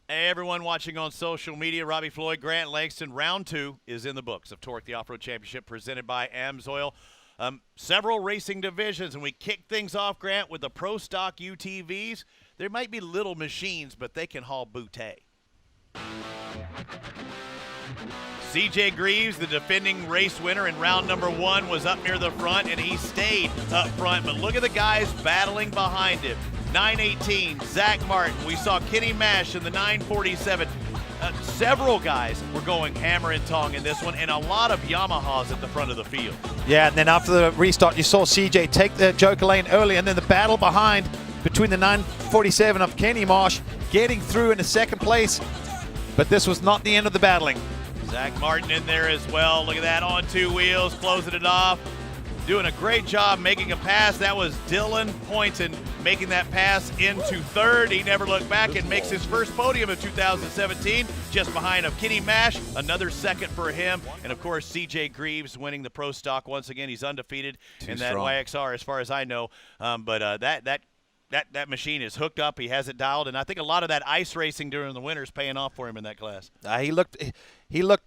Hey, everyone watching on social media, Robbie Floyd, Grant Langston. Round 2 is in the books of TORC, the Off-Road Championship, presented by AMSOIL. Several racing divisions, and we kick things off, Grant, with the Pro Stock UTVs. There might be little machines, but they can haul booty. CJ Greaves, the defending race winner in round number 1, was up near the front, and he stayed up front. But look at the guys battling behind him. 918, Zach Martin. We saw Kenny Mash in the 947. Several guys were going hammer and tong in this one, and a lot of Yamahas at the front of the field. Yeah, and then after the restart, you saw CJ take the Joker lane early, and then the battle behind between the 947 of Kenny Marsh getting through into second place. But this was not the end of the battling. Zach Martin in there as well. Look at that, on 2 wheels, closing it off. Doing a great job making a pass. That was Dylan Poynton making that pass into third. He never looked back and makes his first podium of 2017, just behind of Kenny Mash. Another second for him. And, of course, CJ Greaves winning the Pro Stock once again. He's undefeated in that YXR as far as I know. That machine is hooked up. He has it dialed, and I think a lot of that ice racing during the winter is paying off for him in that class. He looked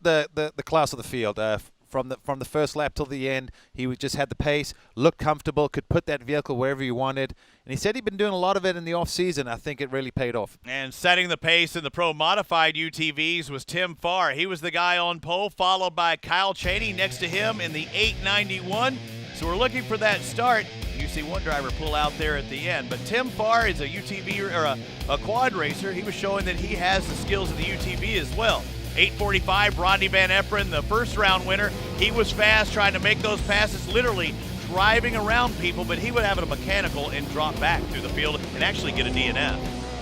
the class of the field. From the first lap till the end, he just had the pace, looked comfortable, could put that vehicle wherever he wanted. And he said he'd been doing a lot of it in the off-season. I think it really paid off. And setting the pace in the Pro Modified UTVs was Tim Farr. He was the guy on pole, followed by Kyle Cheney next to him in the 891. So we're looking for that start. You see one driver pull out there at the end. But Tim Farr is a UTV or a quad racer. He was showing that he has the skills of the UTV as well. 845, Rodney Van Eperen, the first round winner. He was fast, trying to make those passes, literally driving around people, but he would have a mechanical and drop back through the field and actually get a DNF.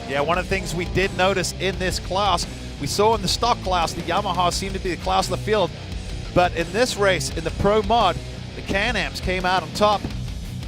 Yeah, one of the things we did notice in this class, we saw in the stock class, the Yamaha seemed to be the class of the field. But in this race, in the Pro Mod, the Can-Ams came out on top.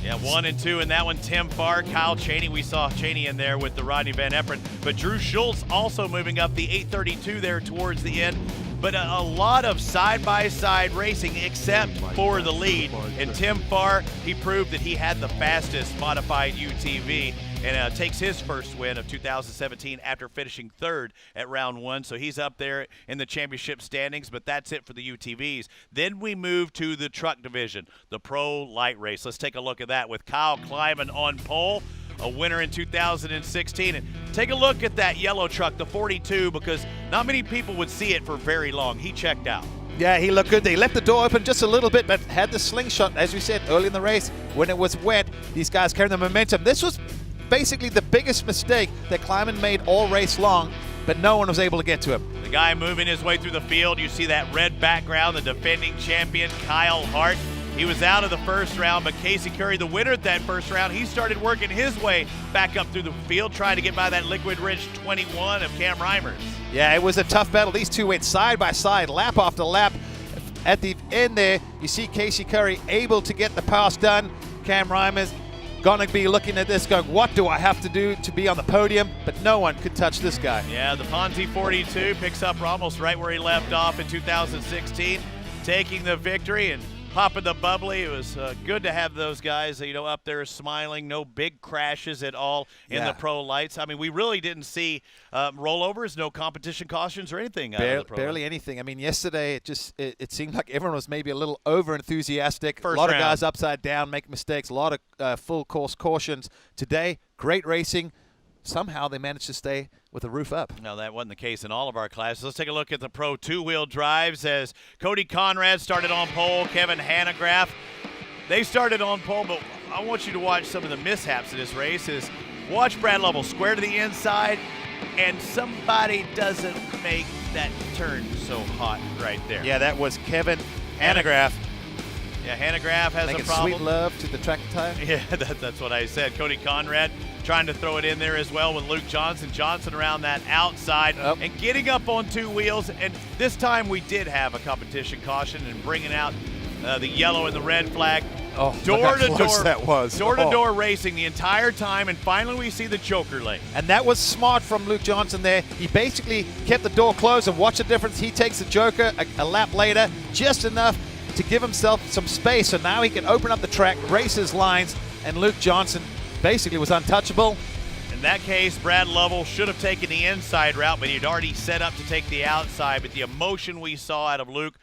Yeah, 1 and 2 in that one. Tim Farr, Kyle Cheney. We saw Cheney in there with the Rodney Van Eperen. But Drew Schultz also moving up the 832 there towards the end. But a lot of side-by-side racing except for the lead. And Tim Farr, he proved that he had the fastest modified UTV and takes his first win of 2017 after finishing third at round 1. So he's up there in the championship standings, but that's it for the UTVs. Then we move to the truck division, the Pro Light Race. Let's take a look at that with Kyle Kleiman on pole, a winner in 2016. And take a look at that yellow truck, the 42, because not many people would see it for very long. He checked out. Yeah, he looked good. They left the door open just a little bit, but had the slingshot, as we said, early in the race. When it was wet, these guys carried the momentum. This was basically the biggest mistake that Kleiman made all race long, but no one was able to get to him. The guy moving his way through the field, you see that red background, the defending champion, Kyle Hart. He was out of the first round, but Casey Curry, the winner at that first round, he started working his way back up through the field, trying to get by that Liquid Ridge 21 of Cam Reimers. Yeah, it was a tough battle. These two went side by side, lap after lap. At the end there, you see Casey Curry able to get the pass done. Cam Reimers gonna be looking at this going, what do I have to do to be on the podium? But no one could touch this guy. Yeah, the Ponzi 42 picks up almost right where he left off in 2016, taking the victory and popping the bubbly. It was good to have those guys, up there smiling. No big crashes at all in the pro lights. I mean, we really didn't see rollovers, no competition cautions or anything out of the pro barely lights. anything. I mean, yesterday it seemed like everyone was maybe a little over enthusiastic. First a lot round. of guys upside down, make mistakes. A lot of full course cautions. Today, great racing. Somehow they managed to stay with the roof up. No, that wasn't the case in all of our classes. Let's take a look at the Pro two-wheel drives as Cody Conrad started on pole, Kevin Hanegraaff. They started on pole, but I want you to watch some of the mishaps of this race. Is watch Brad Lovell square to the inside, and somebody doesn't make that turn so hot right there. Yeah, that was Kevin Hanegraaff. Yeah, Hanegraaff has Making a problem. Sweet love to the track tire. Yeah, that's what I said. Cody Conrad trying to throw it in there as well with Luke Johnson. Johnson around that outside and getting up on 2 wheels. And this time we did have a competition caution and bringing out the yellow and the red flag. Oh, door-to-door, that was. door-to-door racing the entire time, and finally we see the choker lane. And that was smart from Luke Johnson there. He basically kept the door closed, and watch the difference. He takes the joker a lap later, just enough to give himself some space, so now he can open up the track, race his lines, and Luke Johnson basically was untouchable. In that case, Brad Lovell should have taken the inside route, but he'd already set up to take the outside. But the emotion we saw out of Luke,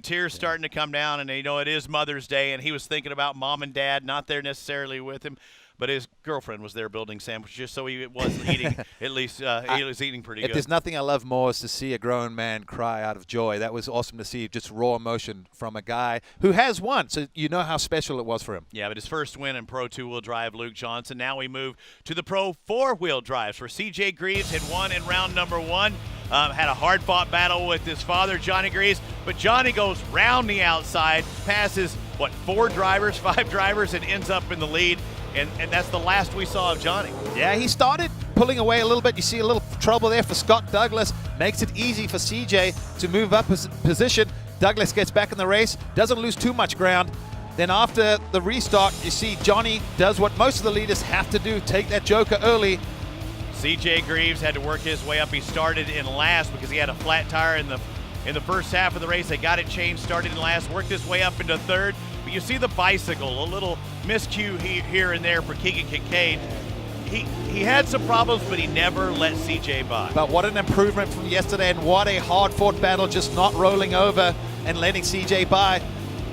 tears starting to come down, and it is Mother's Day, and he was thinking about mom and dad, not there necessarily with him. But his girlfriend was there building sandwiches, so he was eating. At least he was eating pretty good. If there's nothing I love more is to see a grown man cry out of joy. That was awesome to see, just raw emotion from a guy who has won. So you know how special it was for him. Yeah, but his first win in Pro 2-wheel drive, Luke Johnson. Now we move to the Pro 4-wheel drives, where C.J. Greaves had won in round number 1. Had a hard-fought battle with his father, Johnny Greaves, but Johnny goes round the outside, passes, 5 drivers, and ends up in the lead. And that's the last we saw of Johnny. Yeah, he started pulling away a little bit. You see a little trouble there for Scott Douglas. Makes it easy for CJ to move up his position. Douglas gets back in the race, doesn't lose too much ground. Then after the restart, you see Johnny does what most of the leaders have to do, take that joker early. C.J. Greaves had to work his way up. He started in last because he had a flat tire in the first half of the race. They got it changed, started in last, worked his way up into third. But you see the bicycle, a little miscue here and there for Keegan Kincaid. He had some problems, but he never let CJ by. But what an improvement from yesterday, and what a hard-fought battle, just not rolling over and letting CJ by.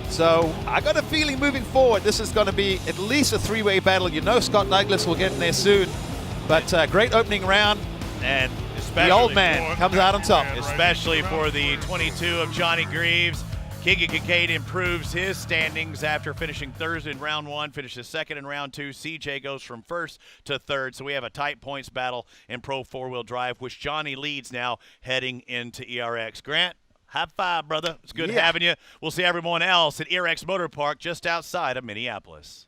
So I got a feeling moving forward, this is going to be at least a 3-way battle. You know Scott Douglas will get in there soon. But great opening round, and the old man comes out on top. Especially for the 22 of Johnny Greaves. Keegan Kincaid improves his standings after finishing third in round 1, finishes second in round 2. CJ goes from first to third. So we have a tight points battle in Pro 4-wheel drive, which Johnny leads now heading into ERX. Grant, high five, brother. It's good having you. We'll see everyone else at ERX Motor Park just outside of Minneapolis.